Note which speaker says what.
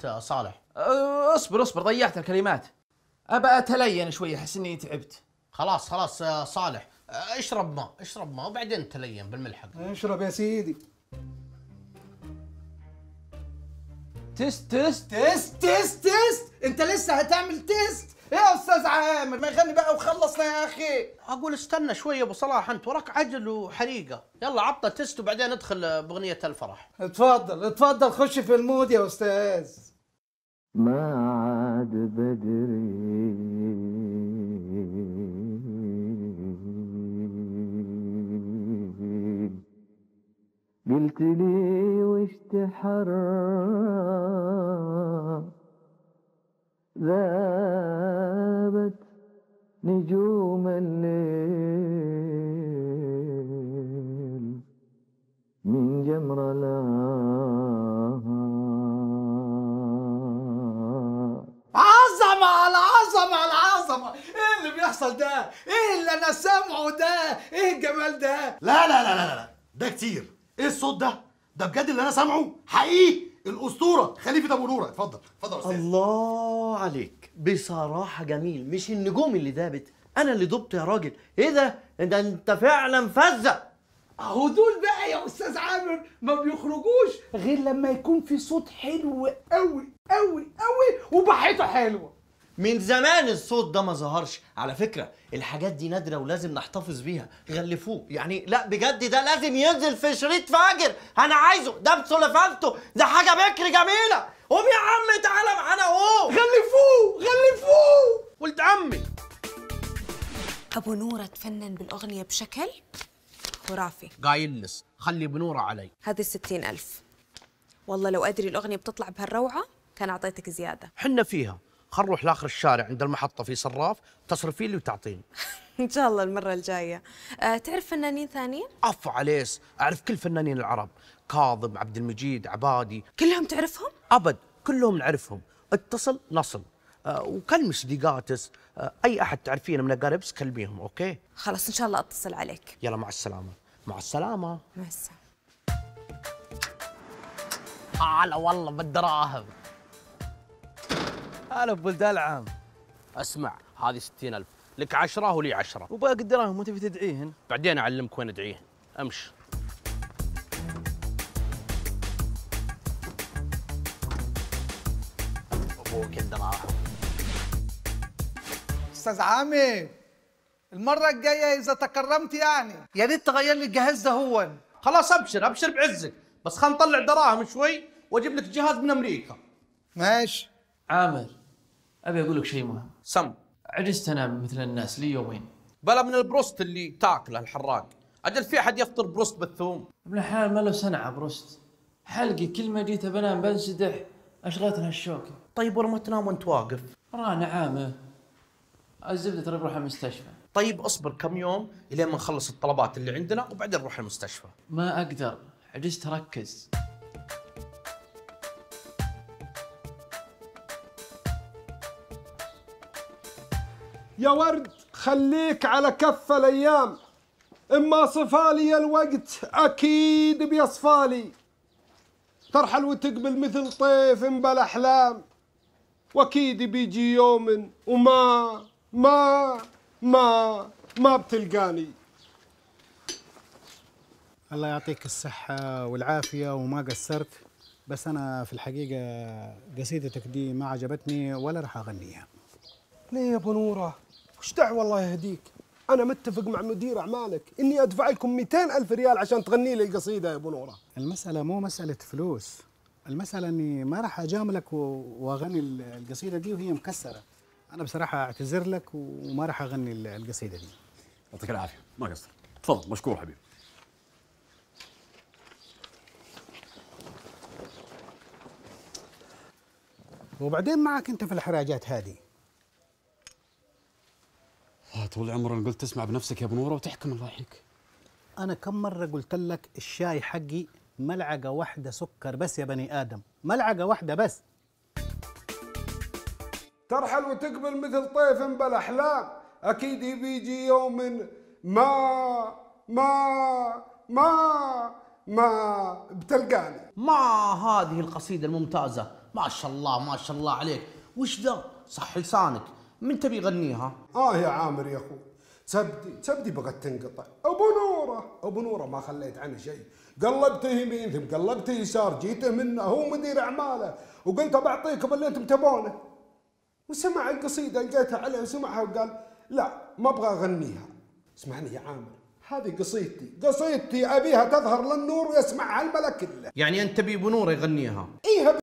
Speaker 1: صالح.
Speaker 2: اصبر ضيعت الكلمات. ابى اتلين شوي، احس اني تعبت.
Speaker 1: خلاص صالح، اشرب ماء وبعدين تلين بالملحق.
Speaker 3: اشرب يا سيدي.
Speaker 2: تست
Speaker 3: انت لسه هتعمل تيست يا استاذ عامر؟ ما يغني بقى وخلصنا يا اخي.
Speaker 1: اقول استنى شوي يا ابو صلاح، انت وراك عجل وحريقه. يلا عطنا تيست وبعدين ندخل باغنيه الفرح.
Speaker 3: اتفضل خش في المود يا استاذ.
Speaker 4: ما عاد بدري قلت لي وش تحرى ذابت نجوم الليل من جمر لها.
Speaker 3: عظمة ايه اللي بيحصل ده؟ ايه اللي انا سامعه ده؟ ايه الجمال ده؟
Speaker 5: لا ده كتير. ايه الصوت ده؟ ده بجد اللي انا سامعه حقيقي. الاسطوره خليفه ابو نوره. اتفضل يا استاذ.
Speaker 6: الله عليك، بصراحة جميل. مش النجوم اللي دابت، أنا اللي دبت يا راجل. إيه ده؟ أنت فعلا فزة.
Speaker 3: اهو دول بقى يا استاذ عامر ما بيخرجوش غير لما يكون في صوت حلو قوي وبحيته حلوه.
Speaker 6: من زمان الصوت ده ما ظهرش. على فكرة الحاجات دي نادرة ولازم نحتفظ بيها. غلفوه يعني، لا بجد ده لازم ينزل في شريط فاجر. أنا عايزه ده بسولفانتو، ده حاجة بكر جميلة. قوم يا عم تعالى معانا قوم.
Speaker 3: غلفوه
Speaker 1: ولد عمي.
Speaker 7: أبو نورة تفنن بالأغنية بشكل خرافي.
Speaker 1: قايل لس خلي بنوره علي.
Speaker 7: هذه 60,000. والله لو أدري الأغنية بتطلع بهالروعة كان أعطيتك زيادة.
Speaker 1: حنا فيها. خل نروح لاخر الشارع عند المحطه في صراف، تصرفي لي وتعطيني.
Speaker 7: إن شاء الله المرة الجاية. تعرف فنانين ثانيين؟
Speaker 1: عفو عليس، اعرف كل فنانين العرب، كاظم، عبد المجيد، عبادي.
Speaker 7: كلهم تعرفهم؟
Speaker 1: ابد كلهم نعرفهم. اتصل نصل. وكلمي صديقاتس، اي احد تعرفينه من اقاربس كلميهم. اوكي
Speaker 7: خلاص إن شاء الله أتصل عليك.
Speaker 1: يلا مع السلامه. مع السلامه.
Speaker 7: مع السلامة.
Speaker 1: هلا والله بالدراهم.
Speaker 2: هلا بولدان العام.
Speaker 1: اسمع، هذه 60,000 لك 10 ولي 10.
Speaker 2: وباقي الدراهم وتبي تدعيهن؟
Speaker 1: بعدين اعلمك وين ادعيهن. امشي. ابوك الدراهم.
Speaker 3: استاذ عامر المره الجايه اذا تكرمت يعني يا ريت تغير لي الجهاز ده. هو
Speaker 1: خلاص ابشر بعزك، بس خلينا نطلع دراهم شوي واجيب لك جهاز من امريكا.
Speaker 3: ماشي.
Speaker 2: عامر، ابي اقول لك شيء مهم.
Speaker 1: سم.
Speaker 2: عجزت انام مثل الناس لي يومين.
Speaker 1: بلا من البروست اللي تاكله الحراق. اجل في احد يفطر بروست بالثوم؟
Speaker 2: ابن الحلال ما له صنعه بروست. حلقي كل ما جيت بنام بنسدح، اشغلتها الشوكه.
Speaker 1: طيب ولما تنام وانت واقف؟
Speaker 2: رانا عامه. الزبده ترى بروح المستشفى.
Speaker 1: طيب اصبر كم يوم الين ما نخلص الطلبات اللي عندنا وبعدين نروح المستشفى.
Speaker 2: ما اقدر، عجزت اركز.
Speaker 8: يا ورد خليك على كف الايام، اما صفالي الوقت اكيد بيصفالي. ترحل وتقبل مثل طيف بلا احلام، واكيد بيجي يوم وما ما ما ما بتلقاني.
Speaker 9: الله يعطيك الصحة والعافية وما قصرت، بس أنا في الحقيقة قصيدتك دي ما عجبتني ولا راح أغنيها.
Speaker 8: ليه يا ابو نوره؟ وش دعوه الله يهديك؟ انا متفق مع مدير اعمالك اني ادفع لكم 200,000 ريال عشان تغني لي القصيده يا ابو نوره.
Speaker 9: المسألة مو مسألة فلوس، المسألة إني ما راح أجاملك وأغني القصيدة دي وهي مكسرة. أنا بصراحة أعتذر لك وما راح أغني القصيدة دي.
Speaker 10: يعطيك العافية، ما قصر. تفضل، مشكور حبيبي.
Speaker 9: وبعدين معك أنت في الحراجات هذه.
Speaker 10: طول عمرنا قلت تسمع بنفسك يا ابو نوره وتحكم. الله يحييك.
Speaker 9: أنا كم مرة قلت لك الشاي حقي ملعقة واحدة سكر بس يا بني آدم، ملعقة واحدة بس.
Speaker 8: ترحل وتقبل مثل طيف بلا احلام، اكيد بيجي يوم ما ما بتلقاني.
Speaker 1: ما هذه القصيدة الممتازة ما شاء الله ما شاء الله عليك. وش ذا؟ صح لسانك، من تبي يغنيها؟
Speaker 8: يا عامر يا اخوي، تبدي بغت تنقطع. ابو نوره ما خليت عنه شيء، قلبته يمين ثم قلبته يسار، جيته منه هو مدير اعماله وقلت بعطيكم اللي انتم تبونه، وسمع القصيده لقيتها عليه وسمعها وقال لا ما ابغى اغنيها. اسمعني يا عامر، هذه قصيدتي ابيها تظهر للنور ويسمعها الملك كله.
Speaker 1: يعني انت تبي ابو نوره يغنيها؟
Speaker 8: ايها